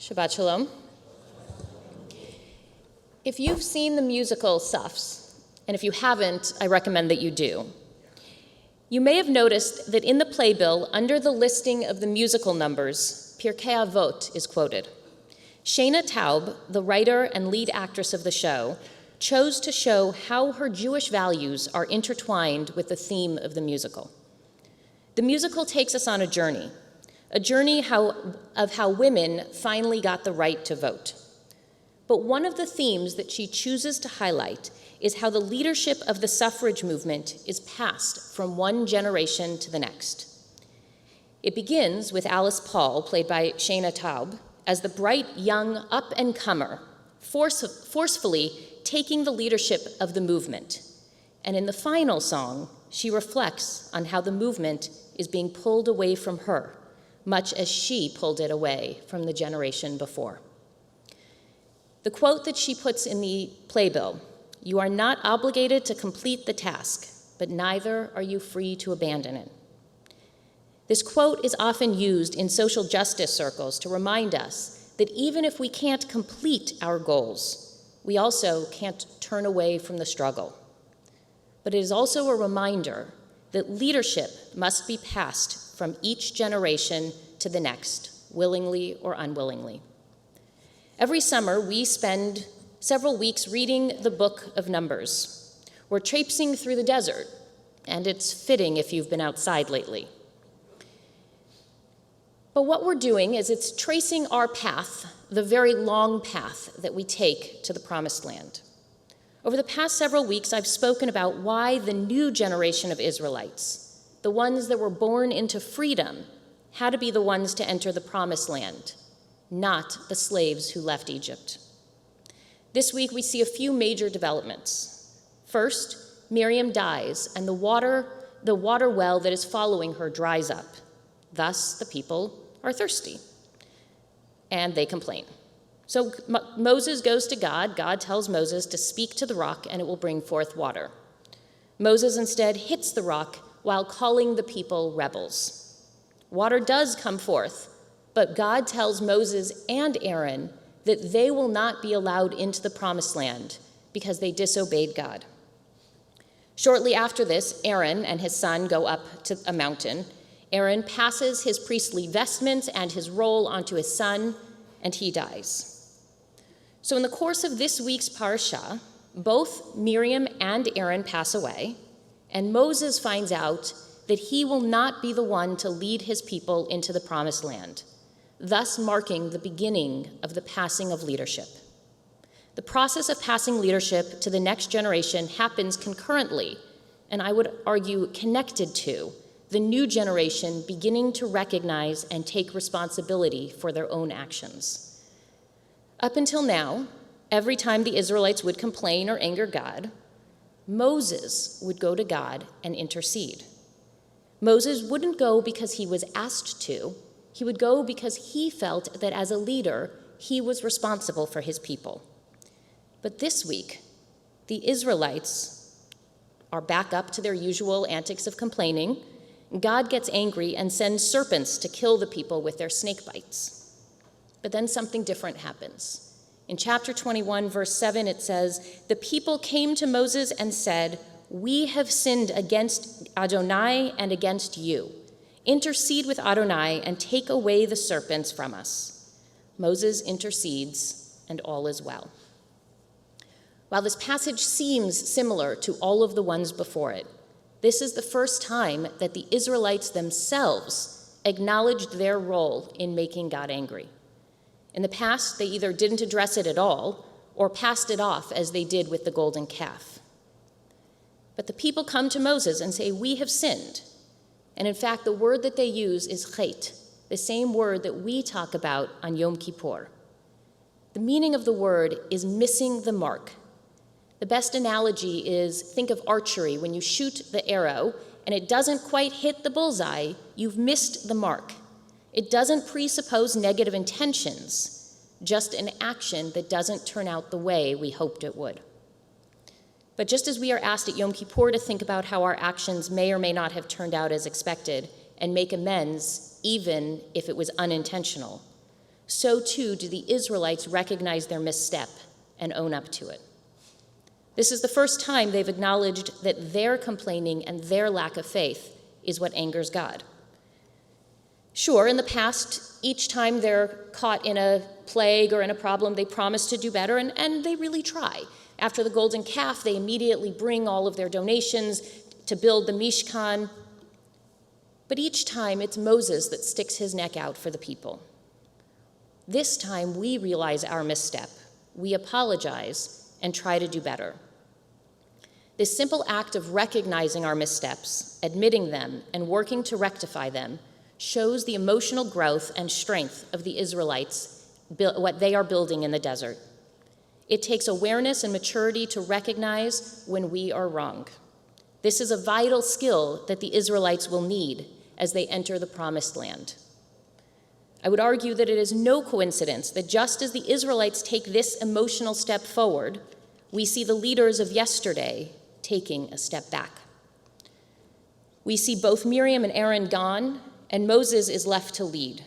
Shabbat Shalom. If you've seen the musical Safs, and if you haven't, I recommend that you do, you may have noticed that in the playbill, under the listing of the musical numbers, Pirkei Avot is quoted. Shana Taub, the writer and lead actress of the show, chose to show how her Jewish values are intertwined with the theme of the musical. The musical takes us on a journey of how women finally got the right to vote. But one of the themes that she chooses to highlight is how the leadership of the suffrage movement is passed from one generation to the next. It begins with Alice Paul, played by Shana Taub, as the bright young up-and-comer, forcefully taking the leadership of the movement. And in the final song, she reflects on how the movement is being pulled away from her, much as she pulled it away from the generation before. The quote that she puts in the playbill, "You are not obligated to complete the task, but neither are you free to abandon it." This quote is often used in social justice circles to remind us that even if we can't complete our goals, we also can't turn away from the struggle. But it is also a reminder that leadership must be passed from each generation to the next, willingly or unwillingly. Every summer, we spend several weeks reading the book of Numbers. We're traipsing through the desert, and it's fitting if you've been outside lately. But what we're doing is it's tracing our path, the very long path that we take to the Promised Land. Over the past several weeks, I've spoken about why the new generation of Israelites, the ones that were born into freedom, had to be the ones to enter the Promised Land, not the slaves who left Egypt. This week, we see a few major developments. First, Miriam dies, and the water well that is following her dries up. Thus, the people are thirsty, and they complain. So Moses goes to God. God tells Moses to speak to the rock, and it will bring forth water. Moses instead hits the rock while calling the people rebels. Water does come forth, but God tells Moses and Aaron that they will not be allowed into the Promised Land because they disobeyed God. Shortly after this, Aaron and his son go up to a mountain. Aaron passes his priestly vestments and his roll onto his son, and he dies. So in the course of this week's parashah, both Miriam and Aaron pass away, and Moses finds out that he will not be the one to lead his people into the Promised Land, thus marking the beginning of the passing of leadership. The process of passing leadership to the next generation happens concurrently, and I would argue connected to, the new generation beginning to recognize and take responsibility for their own actions. Up until now, every time the Israelites would complain or anger God, Moses would go to God and intercede. Moses wouldn't go because he was asked to. He would go because he felt that as a leader, he was responsible for his people. But this week, the Israelites are back up to their usual antics of complaining. God gets angry and sends serpents to kill the people with their snake bites. But then something different happens. In chapter 21, verse 7, it says, "The people came to Moses and said, 'We have sinned against Adonai and against you. Intercede with Adonai and take away the serpents from us.' Moses intercedes, and all is well." While this passage seems similar to all of the ones before it, this is the first time that the Israelites themselves acknowledged their role in making God angry. In the past, they either didn't address it at all or passed it off as they did with the golden calf. But the people come to Moses and say, "We have sinned." And in fact, the word that they use is chet, the same word that we talk about on Yom Kippur. The meaning of the word is missing the mark. The best analogy is, think of archery. When you shoot the arrow and it doesn't quite hit the bullseye, you've missed the mark. It doesn't presuppose negative intentions, just an action that doesn't turn out the way we hoped it would. But just as we are asked at Yom Kippur to think about how our actions may or may not have turned out as expected and make amends even if it was unintentional, so too do the Israelites recognize their misstep and own up to it. This is the first time they've acknowledged that their complaining and their lack of faith is what angers God. Sure, in the past, each time they're caught in a plague or in a problem, they promise to do better, and they really try. After the golden calf, they immediately bring all of their donations to build the Mishkan. But each time, it's Moses that sticks his neck out for the people. This time, we realize our misstep. We apologize and try to do better. This simple act of recognizing our missteps, admitting them, and working to rectify them shows the emotional growth and strength of the Israelites, what they are building in the desert. It takes awareness and maturity to recognize when we are wrong. This is a vital skill that the Israelites will need as they enter the Promised Land. I would argue that it is no coincidence that just as the Israelites take this emotional step forward, we see the leaders of yesterday taking a step back. We see both Miriam and Aaron gone, and Moses is left to lead.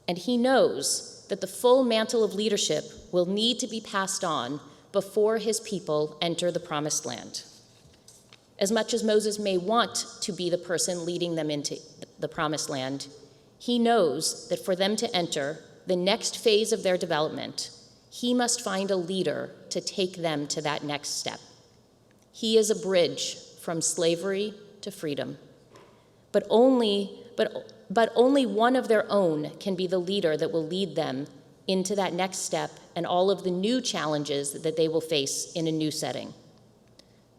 And he knows that the full mantle of leadership will need to be passed on before his people enter the Promised Land. As much as Moses may want to be the person leading them into the Promised Land, he knows that for them to enter the next phase of their development, he must find a leader to take them to that next step. He is a bridge from slavery to freedom. But only one of their own can be the leader that will lead them into that next step and all of the new challenges that they will face in a new setting.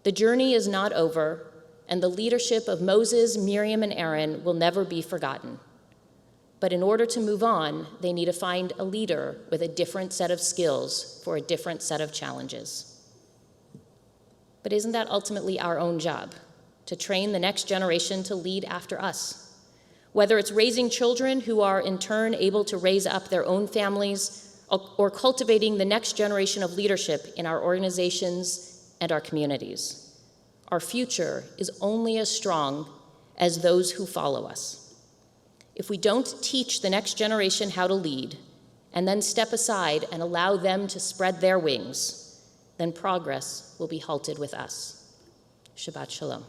The journey is not over, and the leadership of Moses, Miriam, and Aaron will never be forgotten. But in order to move on, they need to find a leader with a different set of skills for a different set of challenges. But isn't that ultimately our own job, to train the next generation to lead after us? Whether it's raising children who are in turn able to raise up their own families, or cultivating the next generation of leadership in our organizations and our communities. Our future is only as strong as those who follow us. If we don't teach the next generation how to lead, and then step aside and allow them to spread their wings, then progress will be halted with us. Shabbat Shalom.